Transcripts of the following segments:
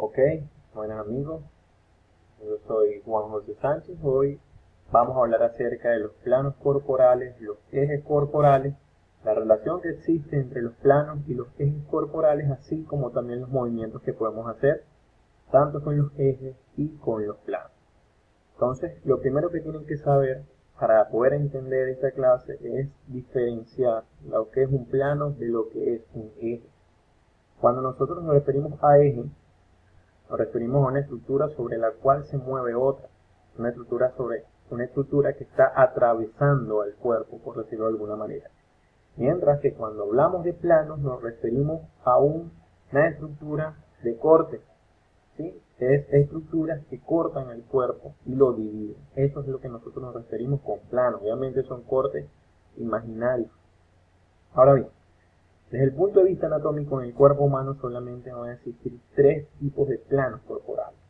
Ok, buenos amigos, yo soy Juan José Sánchez. Hoy vamos a hablar acerca de los planos corporales, los ejes corporales, la relación que existe entre los planos y los ejes corporales, así como también los movimientos que podemos hacer, tanto con los ejes y con los planos. Entonces, lo primero que tienen que saber para poder entender esta clase es diferenciar lo que es un plano de lo que es un eje. Cuando nosotros nos referimos a eje, nos referimos a una estructura sobre la cual se mueve otra, una estructura que está atravesando al cuerpo, por decirlo de alguna manera. Mientras que cuando hablamos de planos nos referimos a una estructura de corte, ¿sí? Es estructuras que cortan el cuerpo y lo dividen. Eso es lo que nosotros nos referimos con planos. Obviamente son cortes imaginarios. Ahora bien, desde el punto de vista anatómico, en el cuerpo humano solamente van a existir tres tipos de planos corporales.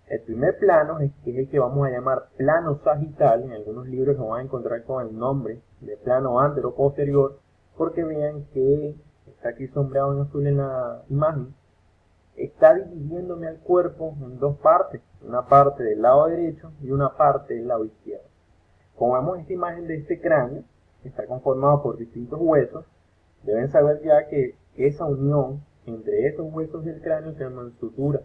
El primer plano es el que vamos a llamar plano sagital. En algunos libros lo van a encontrar con el nombre de plano antero-posterior, porque vean que está aquí sombreado en azul en la imagen. Está dividiéndome al cuerpo en dos partes, una parte del lado derecho y una parte del lado izquierdo. Como vemos esta imagen de este cráneo, que está conformado por distintos huesos, deben saber ya que esa unión entre esos huesos del cráneo se llaman suturas.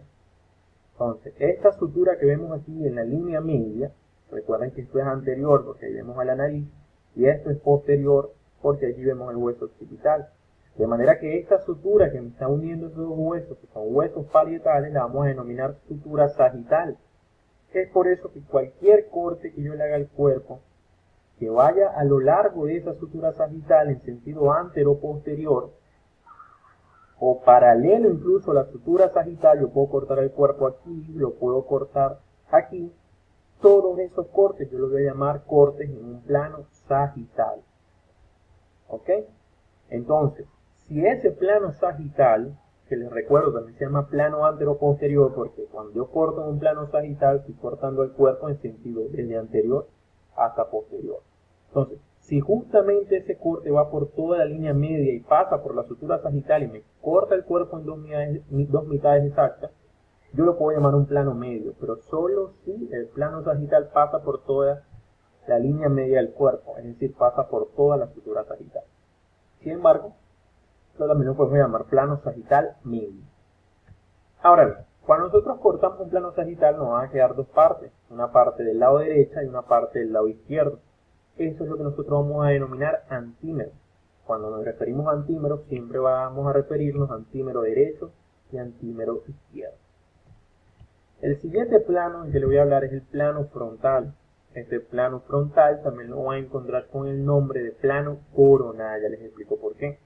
Entonces, esta sutura que vemos aquí en la línea media, recuerden que esto es anterior porque ahí vemos a la nariz, y esto es posterior porque allí vemos el hueso occipital. De manera que esta sutura que me está uniendo esos dos huesos, que son huesos parietales, la vamos a denominar sutura sagital. Es por eso que cualquier corte que yo le haga al cuerpo, que vaya a lo largo de esa sutura sagital en sentido antero-posterior, o paralelo incluso a la sutura sagital, yo puedo cortar el cuerpo aquí, lo puedo cortar aquí. Todos esos cortes yo los voy a llamar cortes en un plano sagital. ¿Ok? Entonces, si ese plano sagital, que les recuerdo también se llama plano antero-posterior, porque cuando yo corto en un plano sagital estoy cortando el cuerpo en sentido desde anterior hasta posterior. Entonces, si justamente ese corte va por toda la línea media y pasa por la sutura sagital y me corta el cuerpo en dos mitades exactas, yo lo puedo llamar un plano medio, pero solo si el plano sagital pasa por toda la línea media del cuerpo, es decir, pasa por toda la sutura sagital. Sin embargo, esto también lo podemos llamar plano sagital medio. Ahora bien, cuando nosotros cortamos un plano sagital nos van a quedar dos partes, una parte del lado derecho y una parte del lado izquierdo. Eso es lo que nosotros vamos a denominar antímero. Cuando nos referimos a antímero, siempre vamos a referirnos a antímero derecho y antímero izquierdo. El siguiente plano en que le voy a hablar es el plano frontal. Este plano frontal también lo van a encontrar con el nombre de plano coronal. Ya les explico por qué.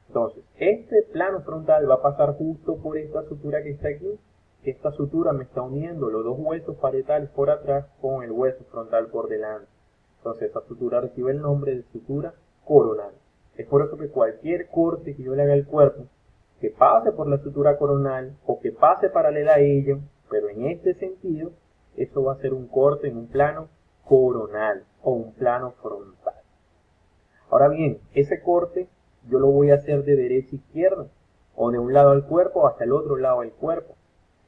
Entonces, este plano frontal va a pasar justo por esta sutura que está aquí. Esta sutura me está uniendo los dos huesos parietales por atrás con el hueso frontal por delante. Entonces, esta sutura recibe el nombre de sutura coronal. Es por eso que cualquier corte que yo le haga al cuerpo, que pase por la sutura coronal o que pase paralela a ello, pero en este sentido, eso va a ser un corte en un plano coronal o un plano frontal. Ahora bien, ese corte yo lo voy a hacer de derecha a izquierda, o de un lado del cuerpo hasta el otro lado del cuerpo.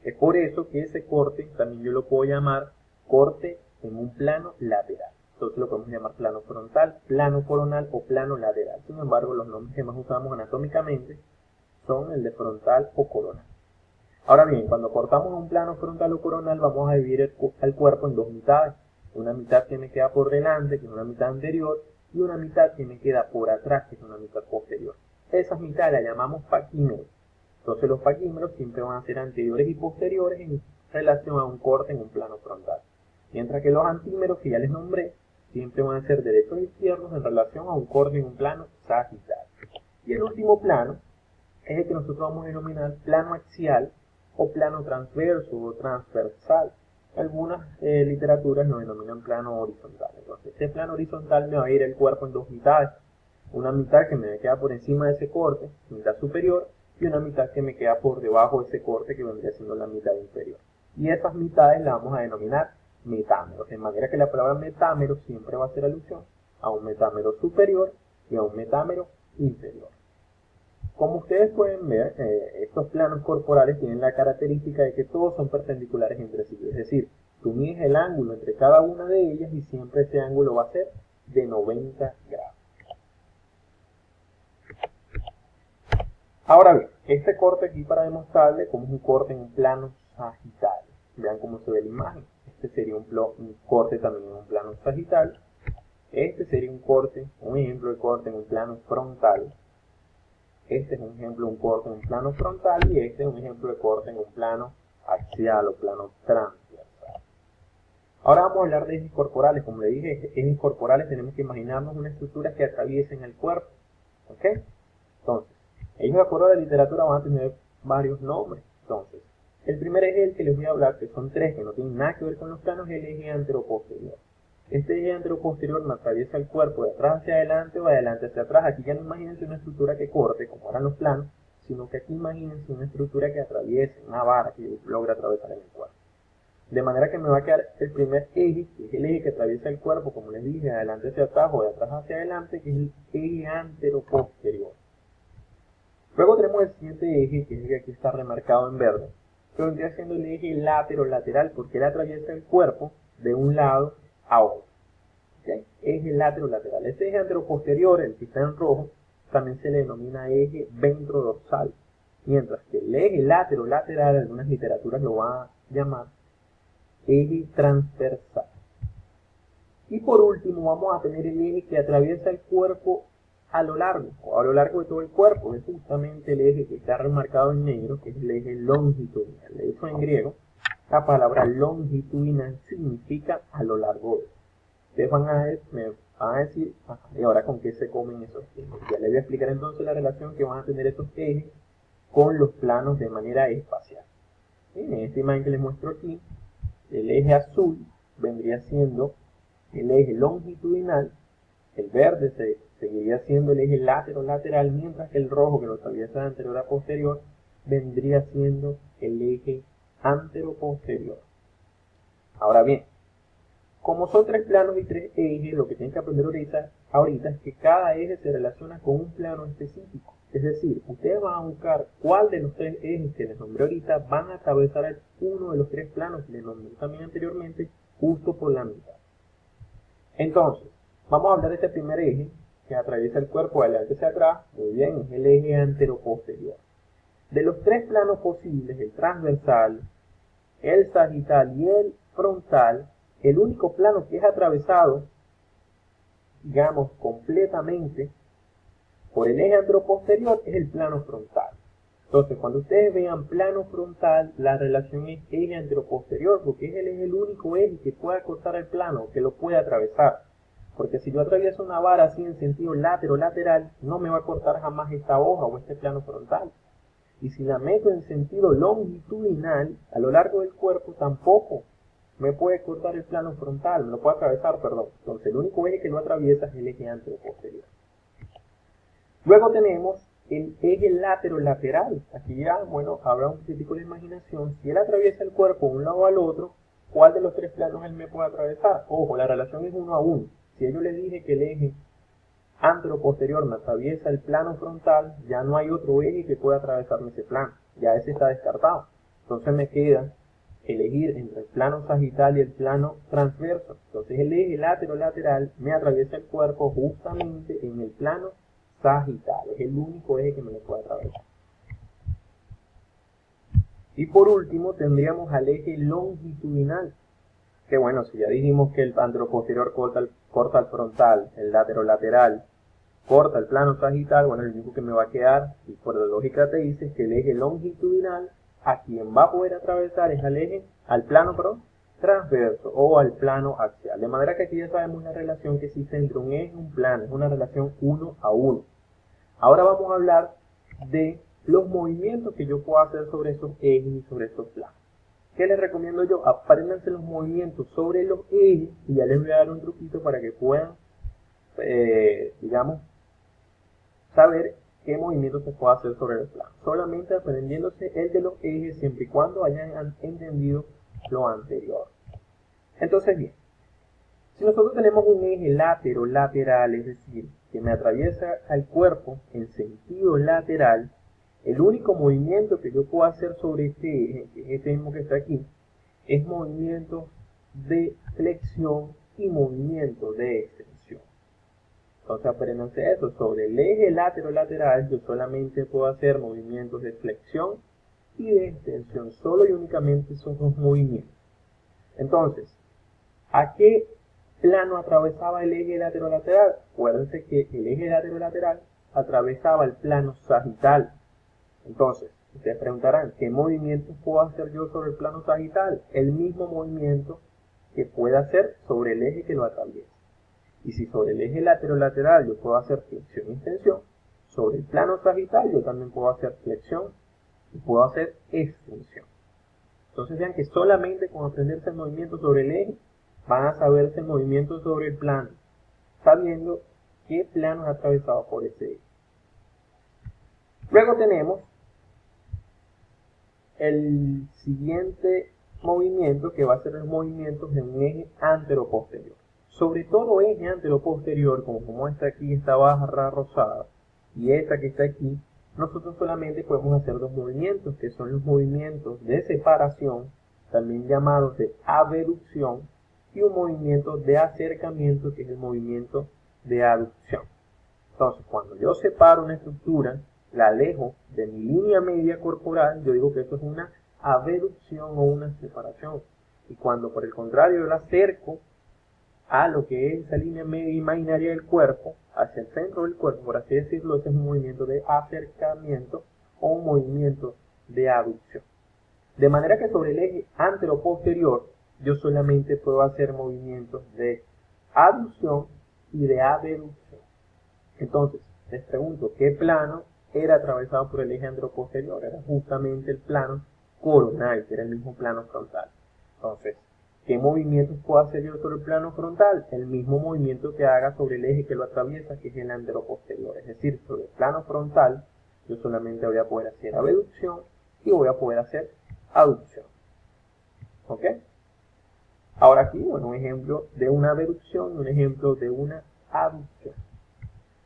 Es por eso que ese corte también yo lo puedo llamar corte en un plano lateral. Entonces lo podemos llamar plano frontal, plano coronal o plano lateral. Sin embargo, los nombres que más usamos anatómicamente son el de frontal o coronal. Ahora bien, cuando cortamos un plano frontal o coronal, vamos a dividir el cuerpo en dos mitades. Una mitad que me queda por delante, que es una mitad anterior, y una mitad que me queda por atrás, que es una mitad posterior. Esas mitades las llamamos paquímeros. Entonces los paquímeros siempre van a ser anteriores y posteriores en relación a un corte en un plano frontal. Mientras que los antímeros, que ya les nombré, siempre van a ser derechos e izquierdos en relación a un corte en un plano sagital. Y el último plano es el que nosotros vamos a denominar plano axial o plano transverso o transversal. Algunas literaturas lo denominan plano horizontal. Entonces, este plano horizontal me va a ir el cuerpo en dos mitades. Una mitad que me queda por encima de ese corte, mitad superior, y una mitad que me queda por debajo de ese corte, que vendría siendo la mitad inferior. Y esas mitades las vamos a denominar metámeros, de manera que la palabra metámero siempre va a hacer alusión a un metámero superior y a un metámero inferior. Como ustedes pueden ver, estos planos corporales tienen la característica de que todos son perpendiculares entre sí. Es decir, tú mides el ángulo entre cada una de ellas y siempre ese ángulo va a ser de 90 grados. Ahora bien, este corte aquí para demostrarle cómo es un corte en un plano sagital. Vean cómo se ve la imagen. Este sería un corte también en un plano sagital. Este sería un ejemplo de corte en un plano frontal. Este es un ejemplo de un corte en un plano frontal y este es un ejemplo de corte en un plano axial o plano transversal. Ahora vamos a hablar de ejes corporales. Como le dije, ejes corporales tenemos que imaginarnos una estructura que atraviesen el cuerpo. ¿Ok? Entonces, ellos de acuerdo a la literatura van a tener varios nombres. Entonces, el primer eje del que les voy a hablar, que son tres que no tienen nada que ver con los planos, es el eje anteroposterior. Este eje anteroposterior no atraviesa el cuerpo de atrás hacia adelante o de adelante hacia atrás. Aquí ya no imagínense una estructura que corte, como eran los planos, sino que aquí imagínense una estructura que atraviese, una vara que logra atravesar en el cuerpo. De manera que me va a quedar el primer eje, que es el eje que atraviesa el cuerpo, como les dije, de adelante hacia atrás o de atrás hacia adelante, que es el eje anteroposterior. Luego tenemos el siguiente eje, que es el que aquí está remarcado en verde, que vendría siendo el eje lateral, porque él atraviesa el cuerpo de un lado a otro. ¿Okay? Eje lateral. Ese eje anteroposterior, el que está en rojo, también se le denomina eje ventrodorsal, mientras que el eje lateral, algunas literaturas lo van a llamar eje transversal. Y por último vamos a tener el eje que atraviesa el cuerpo a lo largo de todo el cuerpo. Es justamente el eje que está remarcado en negro, que es el eje longitudinal. De hecho, en griego, la palabra longitudinal significa a lo largo de. Ustedes me van a decir, ¿y ahora con qué se comen esos ejes? Ya les voy a explicar entonces la relación que van a tener esos ejes con los planos de manera espacial. En esta imagen que les muestro aquí, el eje azul vendría siendo el eje longitudinal, el verde seguiría siendo el eje lateral, mientras que el rojo, que lo atraviesa de anterior a posterior, vendría siendo el eje anteroposterior. Ahora bien, como son tres planos y tres ejes, lo que tienen que aprender ahorita es que cada eje se relaciona con un plano específico. Es decir, ustedes van a buscar cuál de los tres ejes que les nombré ahorita van a atravesar uno de los tres planos que les nombré también anteriormente, justo por la mitad. Entonces, vamos a hablar de este primer eje que atraviesa el cuerpo de adelante hacia atrás. Muy bien, es el eje anteroposterior. De los tres planos posibles, el transversal, el sagital y el frontal, el único plano que es atravesado, digamos, completamente por el eje anteroposterior es el plano frontal. Entonces, cuando ustedes vean plano frontal, la relación es eje anteroposterior, porque es el único eje que puede cortar el plano, que lo puede atravesar. Porque si yo atravieso una vara así en sentido lateral, no me va a cortar jamás esta hoja o este plano frontal. Y si la meto en sentido longitudinal, a lo largo del cuerpo, tampoco me puede cortar el plano frontal, me lo puede atravesar, perdón. Entonces, el único eje que lo atraviesa es el eje anteroposterior. Luego tenemos el eje lateral. Aquí ya, bueno, habrá un poquitico de imaginación. Si él atraviesa el cuerpo de un lado al otro, ¿cuál de los tres planos él me puede atravesar? Ojo, la relación es 1 a 1. Si yo les dije que el eje anteroposterior me atraviesa el plano frontal, ya no hay otro eje que pueda atravesarme ese plano. Ya ese está descartado. Entonces me queda elegir entre el plano sagital y el plano transverso. Entonces el eje lateral me atraviesa el cuerpo justamente en el plano sagital. Es el único eje que me lo puede atravesar. Y por último tendríamos al eje longitudinal. Que bueno, si ya dijimos que el anteroposterior corta el frontal, el lateral corta el plano sagital, bueno, el único que me va a quedar, y por la lógica te dice que el eje longitudinal, a quien va a poder atravesar es al plano transverso o al plano axial. De manera que aquí ya sabemos la relación que existe entre un eje y un plano, es una relación 1 a 1. Ahora vamos a hablar de los movimientos que yo puedo hacer sobre esos ejes y sobre esos planos. ¿Qué les recomiendo yo? Apréndanse los movimientos sobre los ejes y ya les voy a dar un truquito para que puedan, digamos, saber qué movimiento se puede hacer sobre el plano. Solamente aprendiéndose el de los ejes siempre y cuando hayan entendido lo anterior. Entonces, bien, si nosotros tenemos un eje lateral, es decir, que me atraviesa al cuerpo en sentido lateral, el único movimiento que yo puedo hacer sobre este eje, que es este mismo que está aquí, es movimientos de flexión y movimientos de extensión. Entonces apréndanse eso, sobre el eje lateral yo solamente puedo hacer movimientos de flexión y de extensión, solo y únicamente esos dos movimientos. Entonces, ¿a qué plano atravesaba el eje lateral? Acuérdense que el eje lateral atravesaba el plano sagital. Entonces, ustedes preguntarán, ¿qué movimientos puedo hacer yo sobre el plano sagital? El mismo movimiento que pueda hacer sobre el eje que lo atraviesa. Y si sobre el eje lateral yo puedo hacer flexión y extensión, sobre el plano sagital yo también puedo hacer flexión y puedo hacer extensión. Entonces vean que solamente con aprenderse el movimiento sobre el eje van a saberse el movimiento sobre el plano, sabiendo qué plano es atravesado por ese eje. Luego tenemos el siguiente movimiento, que va a ser el movimiento de un eje anteroposterior. Sobre todo eje anteroposterior, como esta aquí, esta barra rosada, y esta que está aquí, nosotros solamente podemos hacer dos movimientos, que son los movimientos de separación, también llamados de abducción, y un movimiento de acercamiento, que es el movimiento de aducción. Entonces, cuando yo separo una estructura, la alejo de mi línea media corporal, yo digo que eso es una abducción o una separación. Y cuando por el contrario yo la acerco a lo que es esa línea media imaginaria del cuerpo, hacia el centro del cuerpo, por así decirlo, ese es un movimiento de acercamiento o un movimiento de abducción. De manera que sobre el eje anteroposterior yo solamente puedo hacer movimientos de abducción y de abducción. Entonces, les pregunto, ¿qué plano era atravesado por el eje anteroposterior? Era justamente el plano coronal, que era el mismo plano frontal. Entonces, ¿qué movimientos puedo hacer yo sobre el plano frontal? El mismo movimiento que haga sobre el eje que lo atraviesa, que es el anteroposterior. Es decir, sobre el plano frontal, yo solamente voy a poder hacer abducción y voy a poder hacer aducción. ¿Ok? Ahora aquí, bueno, un ejemplo de una abducción y un ejemplo de una abducción.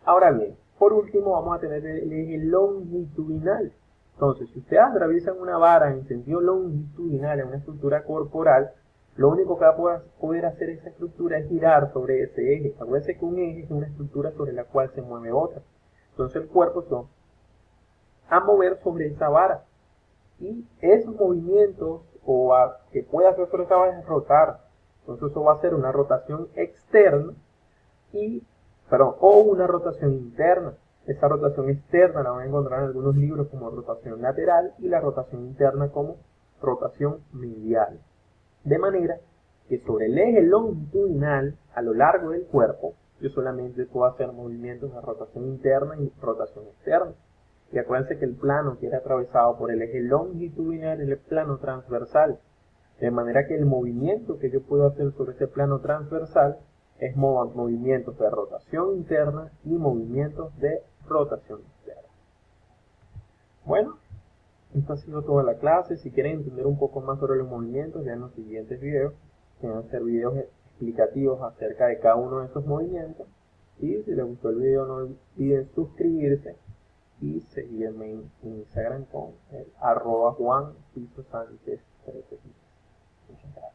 Ahora bien, por último vamos a tener el eje longitudinal. Entonces, si ustedes atraviesan una vara en sentido longitudinal en una estructura corporal, lo único que va a poder hacer esa estructura es girar sobre ese eje. Acuérdense que un eje es una estructura sobre la cual se mueve otra. Entonces el cuerpo se va a mover sobre esa vara. Y esos movimientos que puede hacer sobre esa vara es rotar. Entonces eso va a ser una rotación externa o una rotación interna. Esa rotación externa la van a encontrar en algunos libros como rotación lateral y la rotación interna como rotación medial. De manera que sobre el eje longitudinal a lo largo del cuerpo yo solamente puedo hacer movimientos de rotación interna y rotación externa. Y acuérdense que el plano que era atravesado por el eje longitudinal es el plano transversal. De manera que el movimiento que yo puedo hacer sobre ese plano transversal es movimientos de rotación interna y movimientos de rotación externa. Bueno, esta ha sido toda la clase. Si quieren entender un poco más sobre los movimientos, vean los siguientes videos, que van a ser videos explicativos acerca de cada uno de esos movimientos. Y si les gustó el video, no olviden suscribirse y seguirme en Instagram con el @JuanPisoSánchez13. Muchas gracias.